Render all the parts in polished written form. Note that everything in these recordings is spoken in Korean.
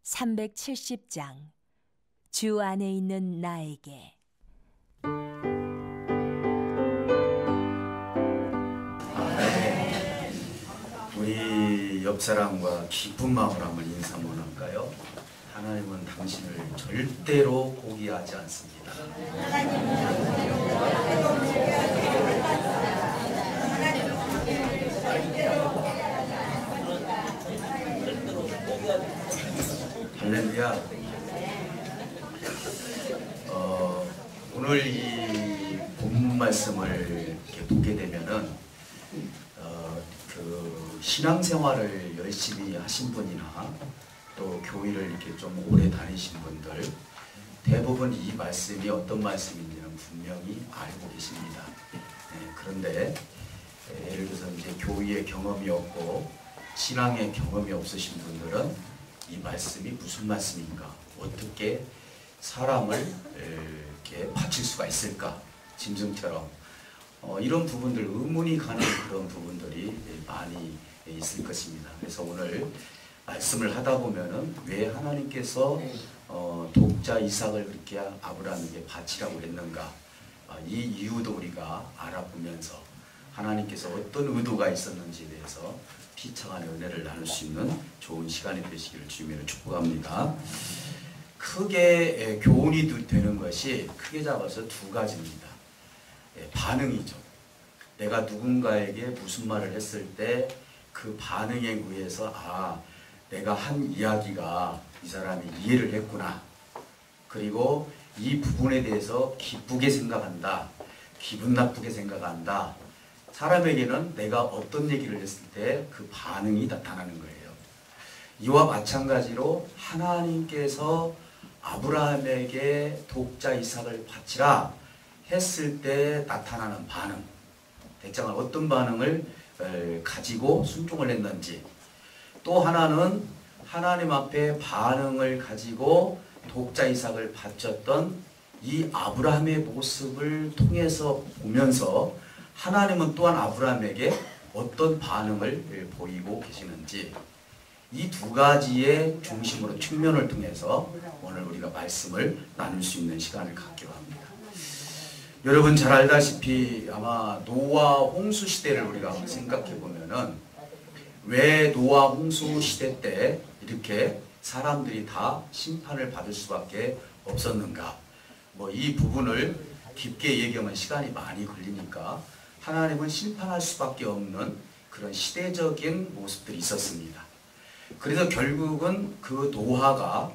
370장 주 안에 있는 나에게. 우리 옆사람과 기쁜 마음으로 한번 인사 한번 할까요? 하나님은 당신을 절대로 포기하지 않습니다. 할렐루야. 오늘 이 본문 말씀을 이렇게 보게 되면은 그 신앙생활을 열심히 하신 분이나 또 교회를 이렇게 좀 오래 다니신 분들 대부분 이 말씀이 어떤 말씀인지는 분명히 알고 계십니다. 그런데 예를 들어서 이제 교회의 경험이 없고 신앙의 경험이 없으신 분들은 이 말씀이 무슨 말씀인가, 어떻게 사람을 이렇게 바칠 수가 있을까, 짐승처럼 이런 부분들 의문이 가는 그런 부분들이 많이 있을 것입니다. 그래서 오늘 말씀을 하다 보면은 왜 하나님께서 독자 이삭을 그렇게 아브라함에게 바치라고 했는가, 이 이유도 우리가 알아보면서 하나님께서 어떤 의도가 있었는지에 대해서 피차간의 은혜를 나눌 수 있는 좋은 시간이 되시기를 주님으로 축복합니다. 크게 교훈이 되는 것이 크게 잡아서 두 가지입니다. 반응이죠. 내가 누군가에게 무슨 말을 했을 때 그 반응에 의해서 내가 한 이야기가 이 사람이 이해를 했구나, 그리고 이 부분에 대해서 기쁘게 생각한다, 기분 나쁘게 생각한다. 사람에게는 내가 어떤 얘기를 했을 때 그 반응이 나타나는 거예요. 이와 마찬가지로 하나님께서 아브라함에게 독자 이삭을 바치라 했을 때 나타나는 반응, 대장은 어떤 반응을 가지고 순종을 했는지, 또 하나는 하나님 앞에 반응을 가지고 독자 이삭을 바쳤던 이 아브라함의 모습을 통해서 보면서 하나님은 또한 아브라함에게 어떤 반응을 보이고 계시는지, 이 두 가지의 중심으로 측면을 통해서 오늘 우리가 말씀을 나눌 수 있는 시간을 갖기로 합니다. 여러분 잘 알다시피 아마 노아 홍수 시대를 우리가 생각해 보면은 왜 노아 홍수 시대 때 이렇게 사람들이 다 심판을 받을 수밖에 없었는가, 이 부분을 깊게 얘기하면 시간이 많이 걸리니까 하나님은 심판할 수밖에 없는 그런 시대적인 모습들이 있었습니다. 그래서 결국은 그 노아가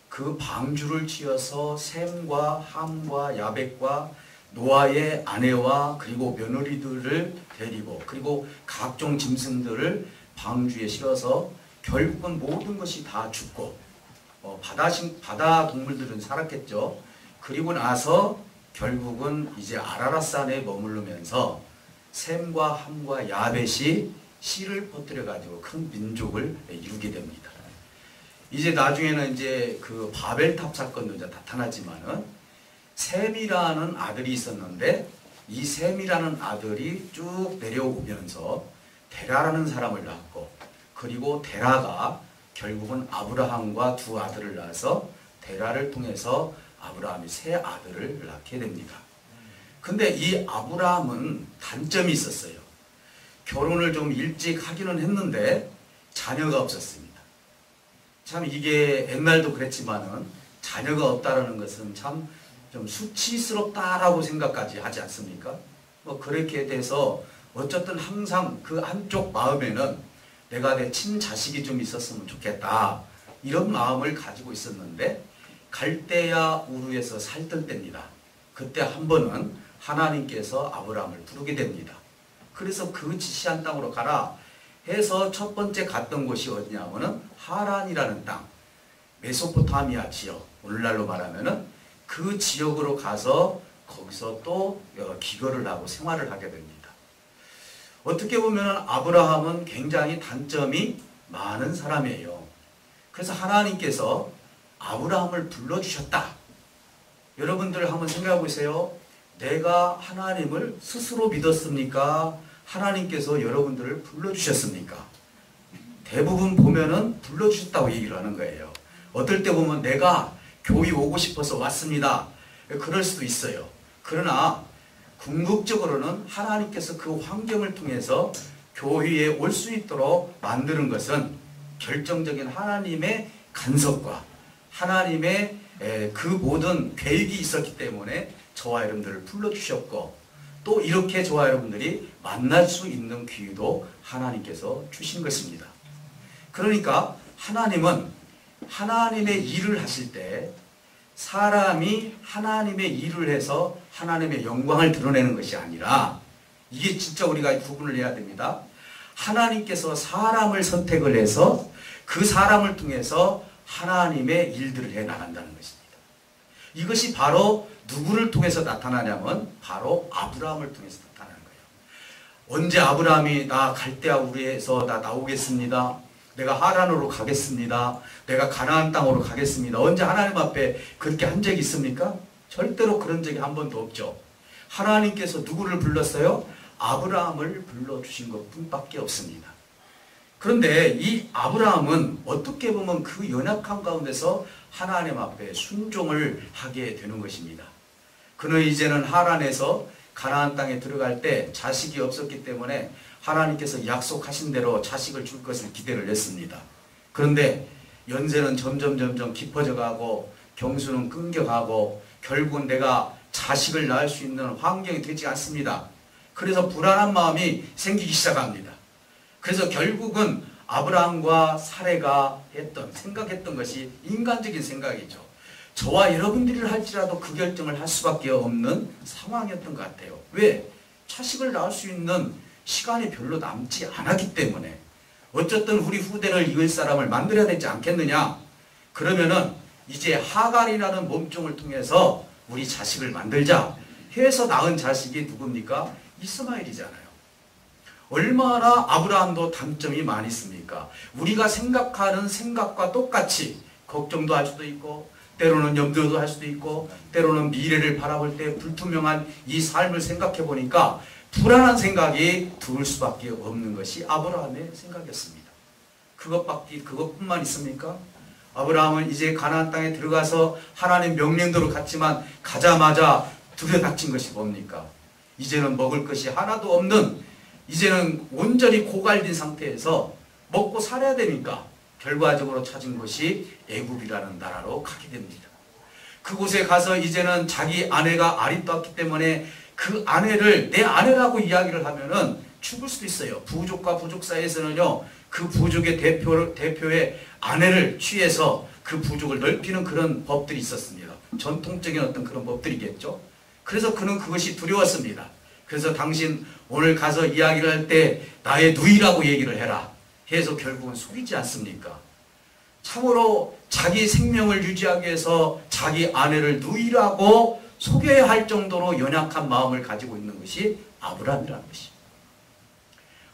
그 방주를 지어서 셈과 함과 야벳과 노아의 아내와 그리고 며느리들을 데리고 그리고 각종 짐승들을 방주에 실어서 결국은 모든 것이 다 죽고 바다 동물들은 살았겠죠. 그리고 나서 결국은 이제 아라랏산에 머무르면서 셈과 함과 야벳이 씨를 퍼뜨려 가지고 큰 민족을 이루게 됩니다. 이제 나중에는 이제 그 바벨탑 사건도 이제 나타나지만은 셈이라는 아들이 있었는데 이 셈이라는 아들이 쭉 내려오면서 데라라는 사람을 낳았고, 그리고 데라가 결국은 아브라함과 두 아들을 낳아서 데라를 통해서 아브라함이 세 아들을 낳게 됩니다. 근데 이 아브라함은 단점이 있었어요. 결혼을 좀 일찍 하기는 했는데 자녀가 없었습니다. 참 이게 옛날도 그랬지만은 자녀가 없다라는 것은 참 좀 수치스럽다라고 생각까지 하지 않습니까? 그렇게 돼서 어쨌든 항상 그 한쪽 마음에는 내가 내 친자식이 좀 있었으면 좋겠다, 이런 마음을 가지고 있었는데 갈대야 우르에서 살던 때입니다. 그때 한 번은 하나님께서 아브라함을 부르게 됩니다. 그래서 그 지시한 땅으로 가라 해서 첫 번째 갔던 곳이 어디냐면은 하란이라는 땅, 메소포타미아 지역, 오늘날로 말하면은 그 지역으로 가서 거기서 또 기거를 하고 생활을 하게 됩니다. 어떻게 보면 아브라함은 굉장히 단점이 많은 사람이에요. 그래서 하나님께서 아브라함을 불러주셨다. 여러분들 한번 생각해 보세요. 내가 하나님을 스스로 믿었습니까? 하나님께서 여러분들을 불러주셨습니까? 대부분 보면은 불러주셨다고 얘기를 하는 거예요. 어떨 때 보면 내가 교회 오고 싶어서 왔습니다. 그럴 수도 있어요. 그러나 궁극적으로는 하나님께서 그 환경을 통해서 교회에 올 수 있도록 만드는 것은 결정적인 하나님의 간섭과 하나님의 그 모든 계획이 있었기 때문에 저와 여러분들을 불러주셨고, 또 이렇게 저와 여러분들이 만날 수 있는 기회도 하나님께서 주신 것입니다. 그러니까 하나님은 하나님의 일을 하실 때 사람이 하나님의 일을 해서 하나님의 영광을 드러내는 것이 아니라, 이게 진짜 우리가 구분을 해야 됩니다. 하나님께서 사람을 선택을 해서 그 사람을 통해서 하나님의 일들을 해 나간다는 것입니다. 이것이 바로 누구를 통해서 나타나냐면 바로 아브라함을 통해서 나타나는 거예요. 언제 아브라함이 나 갈대아 우리에서 나 나오겠습니다, 내가 하란으로 가겠습니다, 내가 가나안 땅으로 가겠습니다, 언제 하나님 앞에 그렇게 한 적이 있습니까? 절대로 그런 적이 한 번도 없죠. 하나님께서 누구를 불렀어요? 아브라함을 불러주신 것뿐밖에 없습니다. 그런데 이 아브라함은 어떻게 보면 그 연약한 가운데서 하나님 앞에 순종을 하게 되는 것입니다. 그는 이제는 하란에서 가나안 땅에 들어갈 때 자식이 없었기 때문에 하나님께서 약속하신 대로 자식을 줄 것을 기대를 했습니다. 그런데 연세는 점점 깊어져 가고 경수는 끊겨가고 결국은 내가 자식을 낳을 수 있는 환경이 되지 않습니다. 그래서 불안한 마음이 생기기 시작합니다. 그래서 결국은 아브라함과 사레가 생각했던 것이 인간적인 생각이죠. 저와 여러분들이 할지라도 그 결정을 할 수밖에 없는 상황이었던 것 같아요. 왜? 자식을 낳을 수 있는 시간이 별로 남지 않았기 때문에. 어쨌든 우리 후대를 이을 사람을 만들어야 되지 않겠느냐. 그러면은 이제 하갈이라는 몸종을 통해서 우리 자식을 만들자 해서 낳은 자식이 누굽니까? 이스마엘이잖아요. 얼마나 아브라함도 단점이 많이 있습니까? 우리가 생각하는 생각과 똑같이 걱정도 할 수도 있고, 때로는 염려도 할 수도 있고, 때로는 미래를 바라볼 때 불투명한 이 삶을 생각해 보니까 불안한 생각이 들 수밖에 없는 것이 아브라함의 생각이었습니다. 그것뿐만 있습니까? 아브라함은 이제 가나안 땅에 들어가서 하나님 명령대로 갔지만 가자마자 들여닥친 것이 뭡니까? 이제는 먹을 것이 하나도 없는, 이제는 온전히 고갈된 상태에서 먹고 살아야 되니까 결과적으로 찾은 것이 애굽이라는 나라로 가게 됩니다. 그곳에 가서 이제는 자기 아내가 아리따웠기 때문에 그 아내를 내 아내라고 이야기를 하면은 죽을 수도 있어요. 부족과 부족 사이에서는요, 그 부족의 대표의 아내를 취해서 그 부족을 넓히는 그런 법들이 있었습니다. 전통적인 어떤 그런 법들이겠죠. 그래서 그는 그것이 두려웠습니다. 그래서 당신 오늘 가서 이야기를 할 때 나의 누이라고 얘기를 해라 해서 결국은 속이지 않습니까? 참으로 자기 생명을 유지하기 위해서 자기 아내를 누이라고 속여야 할 정도로 연약한 마음을 가지고 있는 것이 아브라함이라는 것입니다.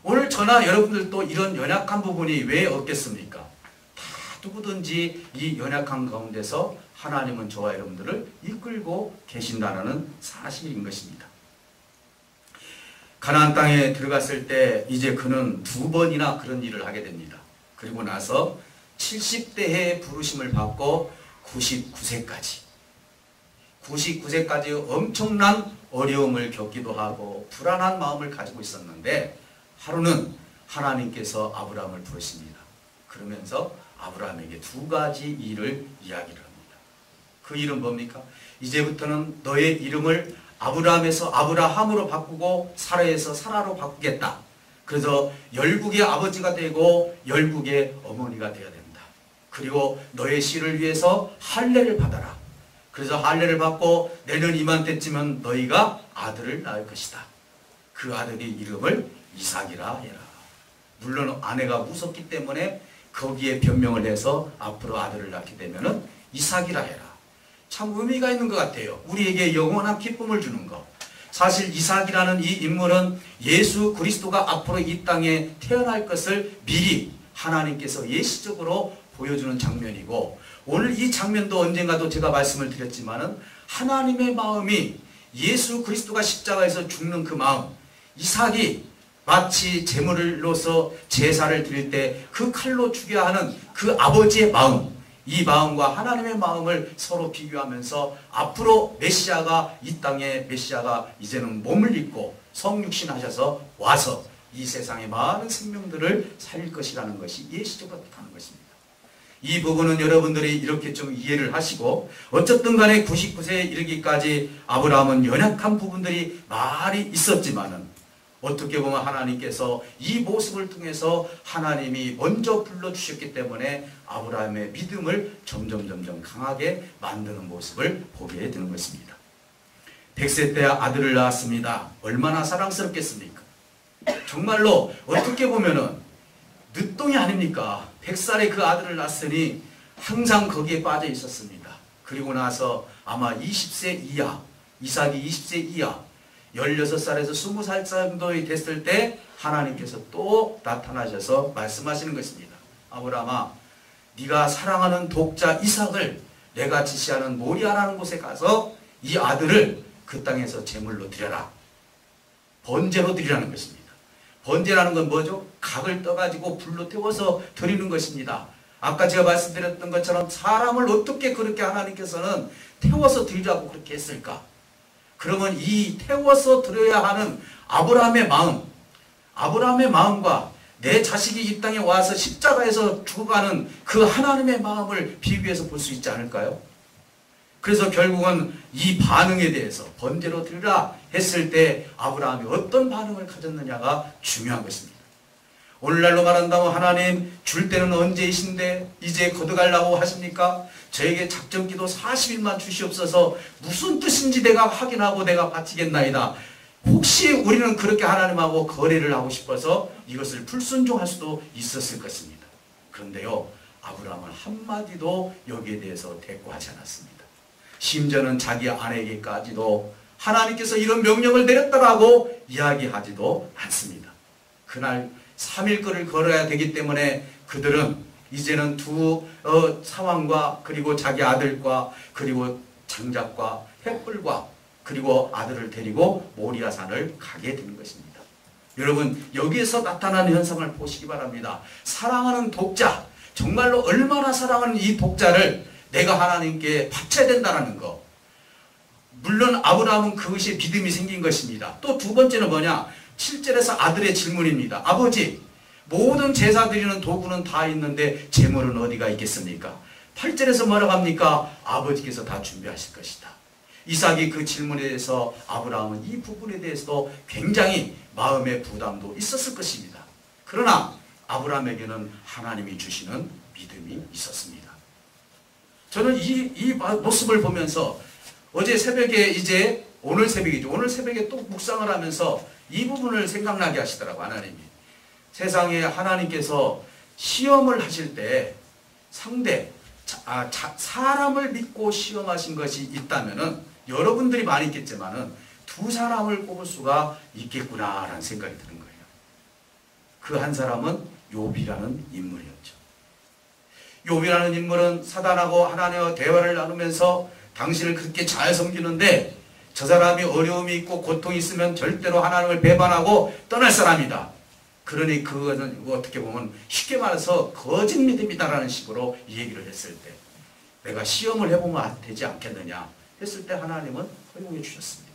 오늘 저나 여러분들도 이런 연약한 부분이 왜 없겠습니까? 다 누구든지 이 연약한 가운데서 하나님은 저와 여러분들을 이끌고 계신다는 사실인 것입니다. 가나안 땅에 들어갔을 때 이제 그는 2번이나 그런 일을 하게 됩니다. 그리고 나서 70대에 부르심을 받고 99세까지 엄청난 어려움을 겪기도 하고 불안한 마음을 가지고 있었는데, 하루는 하나님께서 아브라함을 부르십니다. 그러면서 아브라함에게 2가지 일을 이야기를 합니다. 그 일은 뭡니까? 이제부터는 너의 이름을 아브라함에서 아브라함으로 바꾸고 사라에서 사라로 바꾸겠다. 그래서 열국의 아버지가 되고 열국의 어머니가 되어야 된다. 그리고 너의 씨를 위해서 할례를 받아라. 그래서 할례를 받고 내년 이맘때쯤은 너희가 아들을 낳을 것이다. 그 아들의 이름을 이삭이라 해라. 물론 아내가 무섭기 때문에 거기에 변명을 해서 앞으로 아들을 낳게 되면은 이삭이라 해라. 참 의미가 있는 것 같아요. 우리에게 영원한 기쁨을 주는 것. 사실 이삭이라는 이 인물은 예수 그리스도가 앞으로 이 땅에 태어날 것을 미리 하나님께서 예시적으로 보여주는 장면이고, 오늘 이 장면도 언젠가도 제가 말씀을 드렸지만은 하나님의 마음이 예수 그리스도가 십자가에서 죽는 그 마음, 이삭이 마치 제물로서 제사를 드릴 때 그 칼로 죽여야 하는 그 아버지의 마음, 이 마음과 하나님의 마음을 서로 비교하면서 앞으로 메시아가 이 땅에 메시아가 이제는 몸을 입고 성육신 하셔서 와서 이 세상의 많은 생명들을 살릴 것이라는 것이 예시적으로 나타나는 것입니다. 이 부분은 여러분들이 이렇게 좀 이해를 하시고 어쨌든 간에 99세에 이르기까지 아브라함은 연약한 부분들이 많이 있었지만은 어떻게 보면 하나님께서 이 모습을 통해서 하나님이 먼저 불러주셨기 때문에 아브라함의 믿음을 점점 강하게 만드는 모습을 보게 되는 것입니다. 100세 때 아들을 낳았습니다. 얼마나 사랑스럽겠습니까? 정말로 어떻게 보면은 늦동이 아닙니까? 100살에 그 아들을 낳았으니 항상 거기에 빠져 있었습니다. 그리고 나서 아마 20세 이하, 이삭이 20세 이하, 16살에서 20살 정도 됐을 때 하나님께서 또 나타나셔서 말씀하시는 것입니다. 아브라함아, 네가 사랑하는 독자 이삭을 내가 지시하는 모리아라는 곳에 가서 이 아들을 그 땅에서 제물로 드려라. 번제로 드리라는 것입니다. 번제라는 건 뭐죠? 각을 떠가지고 불로 태워서 드리는 것입니다. 아까 제가 말씀드렸던 것처럼 사람을 어떻게 그렇게 하나님께서는 태워서 드리라고 그렇게 했을까? 그러면 이 태워서 드려야 하는 아브라함의 마음과 내 자식이 이 땅에 와서 십자가에서 죽어가는 그 하나님의 마음을 비교해서 볼 수 있지 않을까요? 그래서 결국은 이 반응에 대해서 번제로 드리라 했을 때 아브라함이 어떤 반응을 가졌느냐가 중요한 것입니다. 오늘날로 말한다면 하나님 줄 때는 언제이신데 이제 거둬가려고 하십니까? 저에게 작전기도 40일만 주시옵소서. 무슨 뜻인지 내가 확인하고 내가 바치겠나이다. 혹시 우리는 그렇게 하나님하고 거래를 하고 싶어서 이것을 불순종할 수도 있었을 것입니다. 그런데요, 아브라함은 한마디도 여기에 대해서 대꾸하지 않았습니다. 심지어는 자기 아내에게까지도 하나님께서 이런 명령을 내렸다라고 이야기하지도 않습니다. 그날 3일 거를 걸어야 되기 때문에 그들은 이제는 두 사왕과 그리고 자기 아들과 그리고 장작과 횃불과 그리고 아들을 데리고 모리아산을 가게 되는 것입니다. 여러분, 여기에서 나타나는 현상을 보시기 바랍니다. 사랑하는 독자, 정말로 얼마나 사랑하는 이 독자를 내가 하나님께 바쳐야 된다는 거. 물론 아브라함은 그것이 믿음이 생긴 것입니다. 또 두 번째는 뭐냐? 7절에서 아들의 질문입니다. 아버지, 모든 제사 드리는 도구는 다 있는데 제물은 어디가 있겠습니까? 8절에서 뭐라고 합니까? 아버지께서 다 준비하실 것이다. 이삭이 그 질문에 대해서 아브라함은 이 부분에 대해서도 굉장히 마음의 부담도 있었을 것입니다. 그러나 아브라함에게는 하나님이 주시는 믿음이 있었습니다. 저는 이 모습을 보면서 어제 새벽에 이제 오늘 새벽이죠. 오늘 새벽에 또 묵상을 하면서 이 부분을 생각나게 하시더라고, 하나님이. 세상에 하나님께서 시험을 하실 때 사람을 믿고 시험하신 것이 있다면은 여러분들이 많이 있겠지만은 두 사람을 꼽을 수가 있겠구나라는 생각이 드는 거예요. 그 한 사람은 욥이라는 인물이었죠. 욥이라는 인물은 사단하고 하나님과 대화를 나누면서 당신을 그렇게 잘 섬기는데 저 사람이 어려움이 있고 고통이 있으면 절대로 하나님을 배반하고 떠날 사람이다. 그러니 그것은 어떻게 보면 쉽게 말해서 거짓 믿음이다라는 식으로 얘기를 했을 때 내가 시험을 해보면 되지 않겠느냐 했을 때 하나님은 허용해 주셨습니다.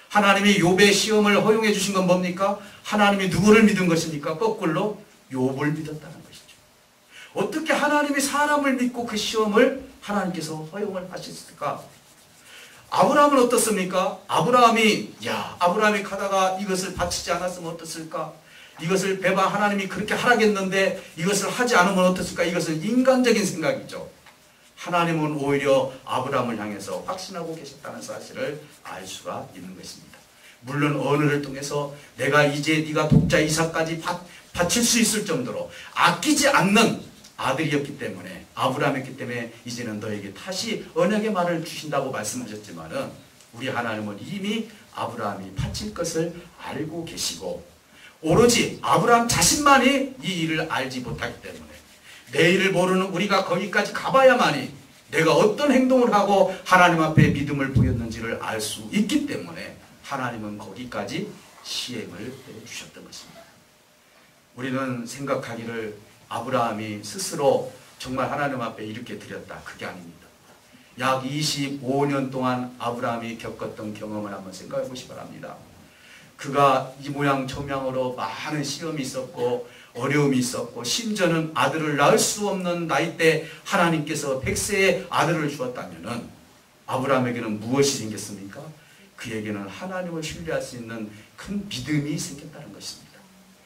하나님이 욥의 시험을 허용해 주신 건 뭡니까? 하나님이 누구를 믿은 것입니까? 거꾸로 욥을 믿었다는 것이죠. 어떻게 하나님이 사람을 믿고 그 시험을 하나님께서 허용을 하셨을까? 아브라함은 어떻습니까? 아브라함이 가다가 이것을 바치지 않았으면 어떻을까? 이것을 하나님이 그렇게 하라겠는데 이것을 하지 않으면 어떻을까? 이것은 인간적인 생각이죠. 하나님은 오히려 아브라함을 향해서 확신하고 계셨다는 사실을 알 수가 있는 것입니다. 물론 언어를 통해서 내가 이제 네가 독자 이삭까지 바칠 수 있을 정도로 아끼지 않는 아들이었기 때문에 아브라함이었기 때문에 이제는 너에게 다시 언약의 말을 주신다고 말씀하셨지만은 우리 하나님은 이미 아브라함이 바칠 것을 알고 계시고 오로지 아브라함 자신만이 이 일을 알지 못하기 때문에 내일을 모르는 우리가 거기까지 가봐야만이 내가 어떤 행동을 하고 하나님 앞에 믿음을 보였는지를 알 수 있기 때문에 하나님은 거기까지 시행을 해주셨던 것입니다. 우리는 생각하기를 아브라함이 스스로 정말 하나님 앞에 이렇게 드렸다. 그게 아닙니다. 약 25년 동안 아브라함이 겪었던 경험을 한번 생각해 보시기 바랍니다. 그가 이 모양 저 모양으로 많은 시험이 있었고 어려움이 있었고 심지어는 아들을 낳을 수 없는 나이 때 하나님께서 100세의 아들을 주었다면 아브라함에게는 무엇이 생겼습니까? 그에게는 하나님을 신뢰할 수 있는 큰 믿음이 생겼다는 것입니다.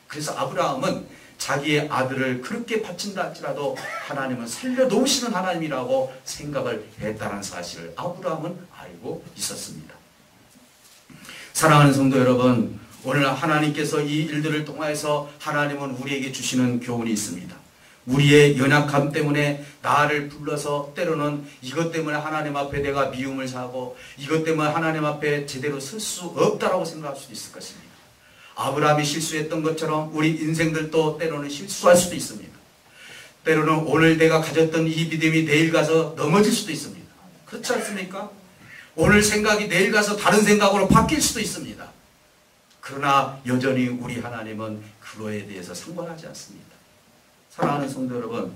그래서 아브라함은 자기의 아들을 그렇게 바친다 할지라도 하나님은 살려놓으시는 하나님이라고 생각을 했다는 사실을 아브라함은 알고 있었습니다. 사랑하는 성도 여러분, 오늘 하나님께서 이 일들을 통해서 하나님은 우리에게 주시는 교훈이 있습니다. 우리의 연약함 때문에 나를 불러서 때로는 이것 때문에 하나님 앞에 내가 미움을 사고 이것 때문에 하나님 앞에 제대로 설 수 없다라고 생각할 수도 있을 것입니다. 아브라함이 실수했던 것처럼 우리 인생들도 때로는 실수할 수도 있습니다. 때로는 오늘 내가 가졌던 이 믿음이 내일 가서 넘어질 수도 있습니다. 그렇지 않습니까? 오늘 생각이 내일 가서 다른 생각으로 바뀔 수도 있습니다. 그러나 여전히 우리 하나님은 그거에 대해서 상관하지 않습니다. 사랑하는 성도 여러분,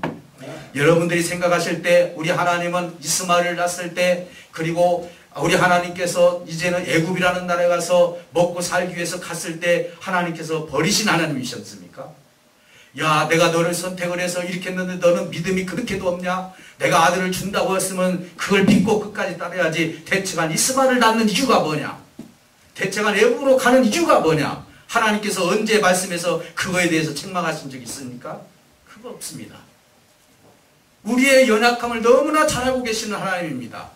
여러분들이 생각하실 때 우리 하나님은 이스마엘을 낳았을 때 그리고 우리 하나님께서 이제는 애굽이라는 나라에 가서 먹고 살기 위해서 갔을 때 하나님께서 버리신 하나님이셨습니까? 야, 내가 너를 선택을 해서 이렇게 했는데 너는 믿음이 그렇게도 없냐? 내가 아들을 준다고 했으면 그걸 믿고 끝까지 따라야지. 대체간 이스마엘을 낳는 이유가 뭐냐? 대체간 애굽으로 가는 이유가 뭐냐? 하나님께서 언제 말씀해서 그거에 대해서 책망하신 적이 있습니까? 그거 없습니다. 우리의 연약함을 너무나 잘 알고 계시는 하나님입니다.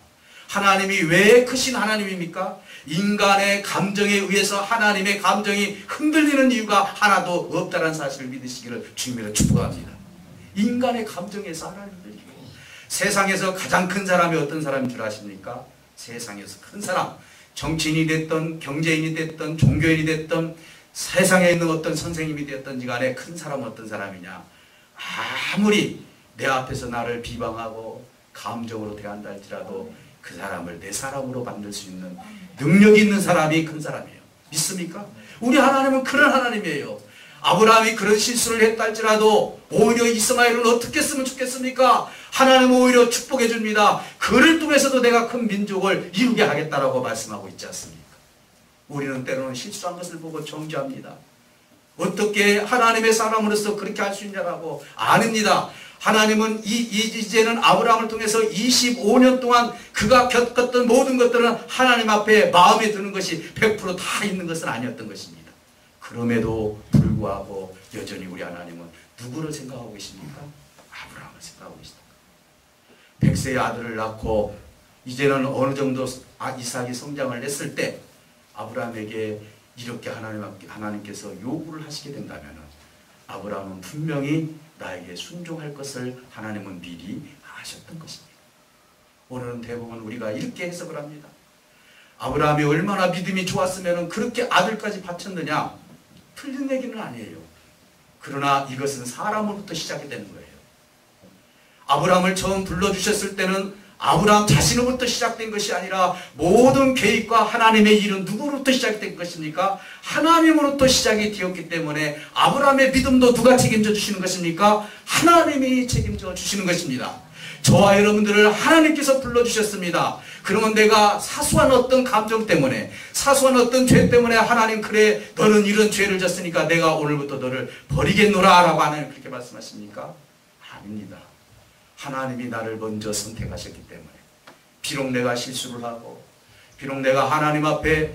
하나님이 왜 크신 하나님입니까? 인간의 감정에 의해서 하나님의 감정이 흔들리는 이유가 하나도 없다는 사실을 믿으시기를 주님으로 축복합니다. 인간의 감정에서 하나님 흔들리고 세상에서 가장 큰 사람이 어떤 사람인 줄 아십니까? 세상에서 큰 사람, 정치인이 됐든 경제인이 됐든 종교인이 됐든 세상에 있는 어떤 선생님이 되었든지 간에 큰 사람은 어떤 사람이냐? 아무리 내 앞에서 나를 비방하고 감정으로 대한다 할지라도 그 사람을 내 사람으로 만들 수 있는 능력이 있는 사람이 큰 사람이에요. 믿습니까? 우리 하나님은 그런 하나님이에요. 아브라함이 그런 실수를 했다 할지라도 오히려 이스마엘은 어떻게 했으면 좋겠습니까? 하나님은 오히려 축복해 줍니다. 그를 통해서도 내가 큰 민족을 이루게 하겠다라고 말씀하고 있지 않습니까? 우리는 때로는 실수한 것을 보고 정죄합니다. 어떻게 하나님의 사람으로서 그렇게 할 수 있냐라고 아닙니다. 하나님은 이제는 아브라함을 통해서 25년 동안 그가 겪었던 모든 것들은 하나님 앞에 마음에 드는 것이 100% 다 있는 것은 아니었던 것입니다. 그럼에도 불구하고 여전히 우리 하나님은 누구를 생각하고 계십니까? 아브라함을 생각하고 계십니다. 100세의 아들을 낳고 이제는 어느 정도 이삭이 성장을 했을 때 아브라함에게 이렇게 하나님께서 요구를 하시게 된다면 아브라함은 분명히 나에게 순종할 것을 하나님은 미리 아셨던 것입니다. 오늘은 대부분 우리가 이렇게 해석을 합니다. 아브라함이 얼마나 믿음이 좋았으면 그렇게 아들까지 바쳤느냐? 틀린 얘기는 아니에요. 그러나 이것은 사람으로부터 시작이 되는 거예요. 아브라함을 처음 불러주셨을 때는 아브라함 자신으로부터 시작된 것이 아니라 모든 계획과 하나님의 일은 누구로부터 시작된 것입니까? 하나님으로부터 시작이 되었기 때문에 아브라함의 믿음도 누가 책임져 주시는 것입니까? 하나님이 책임져 주시는 것입니다. 저와 여러분들을 하나님께서 불러주셨습니다. 그러면 내가 사소한 어떤 감정 때문에 사소한 어떤 죄 때문에 하나님 그래 너는 이런 죄를 졌으니까 내가 오늘부터 너를 버리겠노라 라고 하나님 그렇게 말씀하십니까? 아닙니다. 하나님이 나를 먼저 선택하셨기 때문에 비록 내가 실수를 하고 비록 내가 하나님 앞에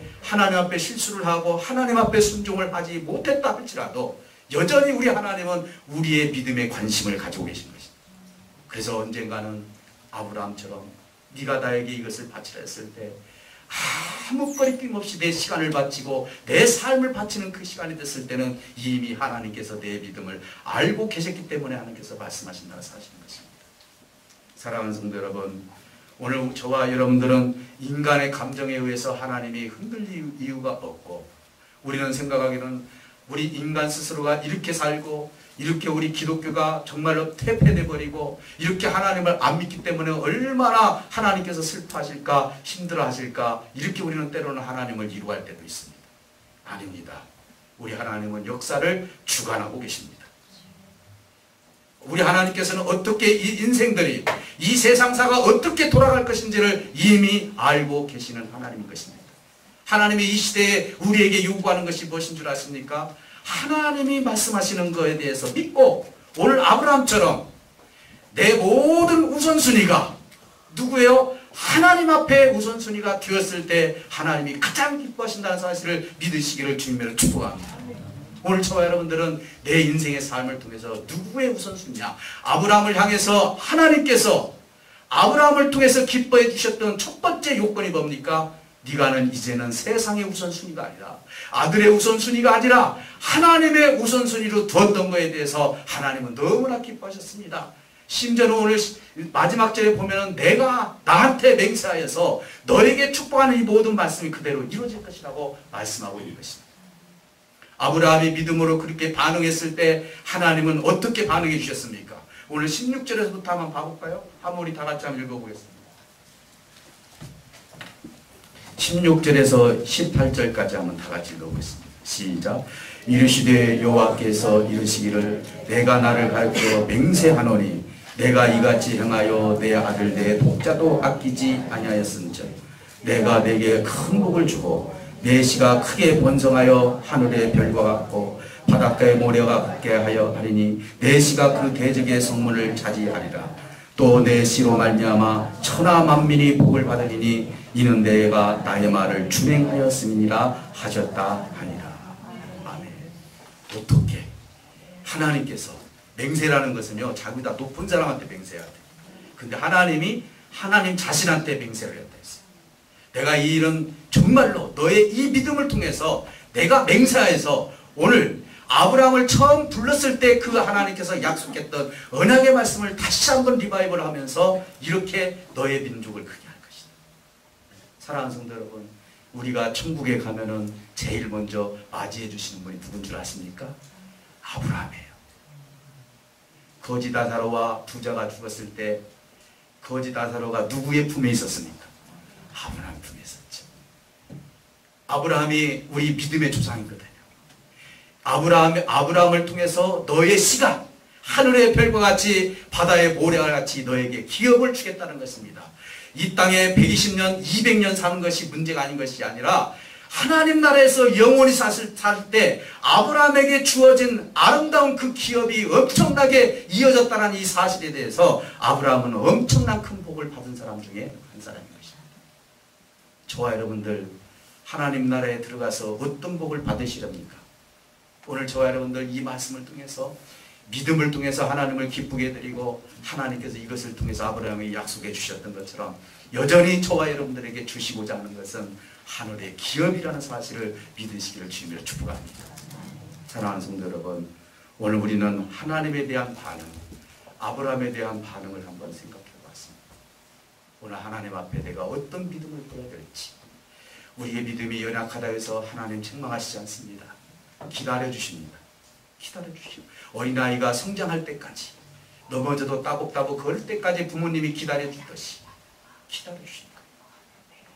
실수를 하고 하나님 앞에 순종을 하지 못했다 할지라도 여전히 우리 하나님은 우리의 믿음에 관심을 가지고 계신 것입니다. 그래서 언젠가는 아브라함처럼 네가 나에게 이것을 바치라 했을 때 아무 거리낌 없이 내 시간을 바치고 내 삶을 바치는 그 시간이 됐을 때는 이미 하나님께서 내 믿음을 알고 계셨기 때문에 하나님께서 말씀하신다는 사실인 것입니다. 사랑하는 성도 여러분, 오늘 저와 여러분들은 인간의 감정에 의해서 하나님이 흔들릴 이유가 없고 우리는 생각하기는 우리 인간 스스로가 이렇게 살고 이렇게 우리 기독교가 정말로 퇴폐돼버리고 이렇게 하나님을 안 믿기 때문에 얼마나 하나님께서 슬퍼하실까 힘들어하실까 이렇게 우리는 때로는 하나님을 이루할 때도 있습니다. 아닙니다. 우리 하나님은 역사를 주관하고 계십니다. 우리 하나님께서는 어떻게 이 인생들이, 이 세상사가 어떻게 돌아갈 것인지를 이미 알고 계시는 하나님인 것입니다. 하나님이 이 시대에 우리에게 요구하는 것이 무엇인 줄 아십니까? 하나님이 말씀하시는 것에 대해서 믿고 오늘 아브라함처럼 내 모든 우선순위가 누구예요? 하나님 앞에 우선순위가 되었을 때 하나님이 가장 기뻐하신다는 사실을 믿으시기를 주님으로 축복합니다. 오늘 저와 여러분들은 내 인생의 삶을 통해서 누구의 우선순위냐? 아브라함을 향해서 하나님께서 아브라함을 통해서 기뻐해 주셨던 첫 번째 요건이 뭡니까? 네가는 이제는 세상의 우선순위가 아니라, 아들의 우선순위가 아니라 하나님의 우선순위로 두었던 것에 대해서 하나님은 너무나 기뻐하셨습니다. 심지어는 오늘 마지막 절에 보면은 내가 나한테 맹세하여서 너에게 축복하는 이 모든 말씀이 그대로 이루어질 것이라고 말씀하고 있는 것입니다. 아브라함이 믿음으로 그렇게 반응했을 때 하나님은 어떻게 반응해 주셨습니까? 오늘 16절에서부터 한번 봐볼까요? 한번 우리 다 같이 한번 읽어보겠습니다. 16절에서 18절까지 한번 다 같이 읽어보겠습니다. 시작. 이르시되 여호와께서 이르시기를 내가 나를 가르쳐 맹세하노니 내가 이같이 행하여 내 아들 내 독자도 아끼지 아니하였은즉 내가 내게 큰 복을 주고 내 씨가 크게 번성하여 하늘의 별과 같고 바닷가의 모래와 같게 하여 하리니 내 씨가 그 대적의 성문을 차지하리라. 또 내 씨로 말미암아 천하 만민이 복을 받으리니 이는 내가 나의 말을 준행하였음이니라 하셨다 하니라. 아멘. 어떻게 하나님께서 맹세라는 것은요 자기보다 높은 사람한테 맹세해야 돼. 근데 하나님이 하나님 자신한테 맹세를 했다 했어요. 내가 이 일은 정말로 너의 이 믿음을 통해서 내가 맹세해서 오늘 아브라함을 처음 불렀을 때 그 하나님께서 약속했던 언약의 말씀을 다시 한번 리바이벌 하면서 이렇게 너의 민족을 크게 할 것이다. 사랑하는 성도 여러분, 우리가 천국에 가면은 제일 먼저 맞이해 주시는 분이 누군 줄 아십니까? 아브라함이에요. 거지 나사로와 부자가 죽었을 때 거지 나사로가 누구의 품에 있었습니까? 아브라함 품에 있었죠. 아브라함이 우리 믿음의 조상이거든요. 아브라함을 통해서 너의 씨가 하늘의 별과 같이 바다의 모래와 같이 너에게 기업을 주겠다는 것입니다. 이 땅에 120년, 200년 사는 것이 문제가 아닌 것이 아니라 하나님 나라에서 영원히 살 때 아브라함에게 주어진 아름다운 그 기업이 엄청나게 이어졌다는 이 사실에 대해서 아브라함은 엄청난 큰 복을 받은 사람 중에 한 사람인 것입니다. 저와 여러분들 하나님 나라에 들어가서 어떤 복을 받으시렵니까? 오늘 저와 여러분들 이 말씀을 통해서 믿음을 통해서 하나님을 기쁘게 드리고 하나님께서 이것을 통해서 아브라함에게 약속해 주셨던 것처럼 여전히 저와 여러분들에게 주시고자 하는 것은 하늘의 기업이라는 사실을 믿으시기를 주님으로 축복합니다. 사랑하는 성도 여러분, 오늘 우리는 하나님에 대한 반응, 아브라함에 대한 반응을 한번 생각해 봤습니다. 오늘 하나님 앞에 내가 어떤 믿음을 보여드릴지. 우리의 믿음이 연약하다 해서 하나님 책망하시지 않습니다. 기다려주십니다. 기다려주시오. 어린아이가 성장할 때까지 넘어져도 따복따복 걸을 때까지 부모님이 기다려주듯이 기다려주십니다.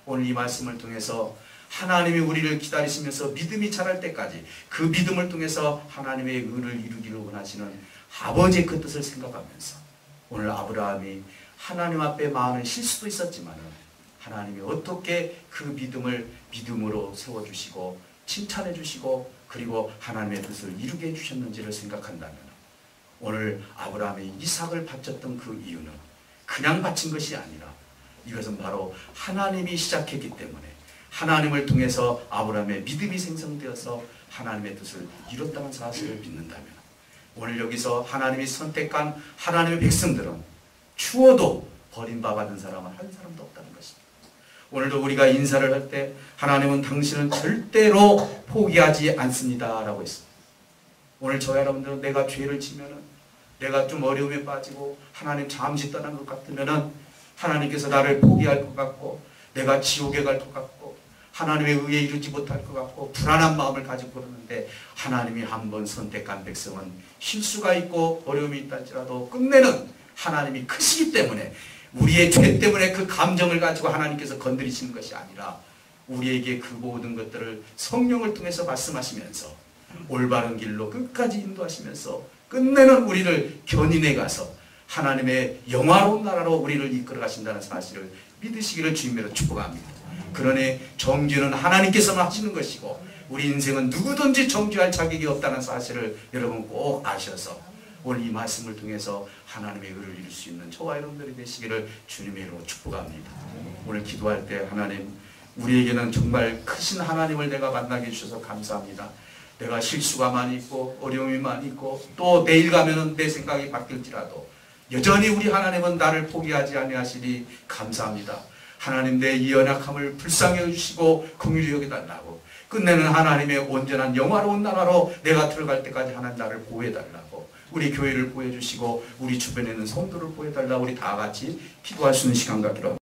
오늘 이 말씀을 통해서 하나님이 우리를 기다리시면서 믿음이 자랄 때까지 그 믿음을 통해서 하나님의 의를 이루기를 원하시는 아버지의 그 뜻을 생각하면서 오늘 아브라함이 하나님 앞에 많은 실수도 있었지만 하나님이 어떻게 그 믿음을 믿음으로 세워주시고 칭찬해 주시고 그리고 하나님의 뜻을 이루게 해주셨는지를 생각한다면 오늘 아브라함이 이삭을 바쳤던 그 이유는 그냥 바친 것이 아니라 이것은 바로 하나님이 시작했기 때문에 하나님을 통해서 아브라함의 믿음이 생성되어서 하나님의 뜻을 이뤘다는 사실을 믿는다면 오늘 여기서 하나님이 선택한 하나님의 백성들은 추워도 버림받은 사람은 한 사람도 없다는 것입니다. 오늘도 우리가 인사를 할 때 하나님은 당신은 절대로 포기하지 않습니다 라고 했습니다. 오늘 저와 여러분들은 내가 죄를 지면은 내가 좀 어려움에 빠지고 하나님 잠시 떠난 것 같으면은 하나님께서 나를 포기할 것 같고 내가 지옥에 갈 것 같고 하나님의 의에 이르지 못할 것 같고 불안한 마음을 가지고 그러는데 하나님이 한번 선택한 백성은 실수가 있고 어려움이 있다 할지라도 끝내는 하나님이 크시기 때문에 우리의 죄 때문에 그 감정을 가지고 하나님께서 건드리시는 것이 아니라 우리에게 그 모든 것들을 성령을 통해서 말씀하시면서 올바른 길로 끝까지 인도하시면서 끝내는 우리를 견인해 가서 하나님의 영화로운 나라로 우리를 이끌어 가신다는 사실을 믿으시기를 주님으로 축복합니다. 그러니 정죄는 하나님께서만 하시는 것이고 우리 인생은 누구든지 정죄할 자격이 없다는 사실을 여러분 꼭 아셔서 오늘 이 말씀을 통해서 하나님의 의를 이룰 수 있는 저와 여러분들이 되시기를 주님의 이름으로 축복합니다. 오늘 기도할 때 하나님, 우리에게는 정말 크신 하나님을 내가 만나게 해주셔서 감사합니다. 내가 실수가 많이 있고 어려움이 많이 있고 또 내일 가면은 내 생각이 바뀔지라도 여전히 우리 하나님은 나를 포기하지 아니하시니 감사합니다. 하나님, 내 이 연약함을 불쌍히 여주시고 긍휼히 여겨달라고, 끝내는 하나님의 온전한 영화로운 나라로 내가 들어갈 때까지 하나님 나를 보호해달라고, 우리 교회를 보호해주시고 우리 주변에 있는 성도를 보호해달라고 우리 다 같이 기도할 수 있는 시간 같기로 합니다.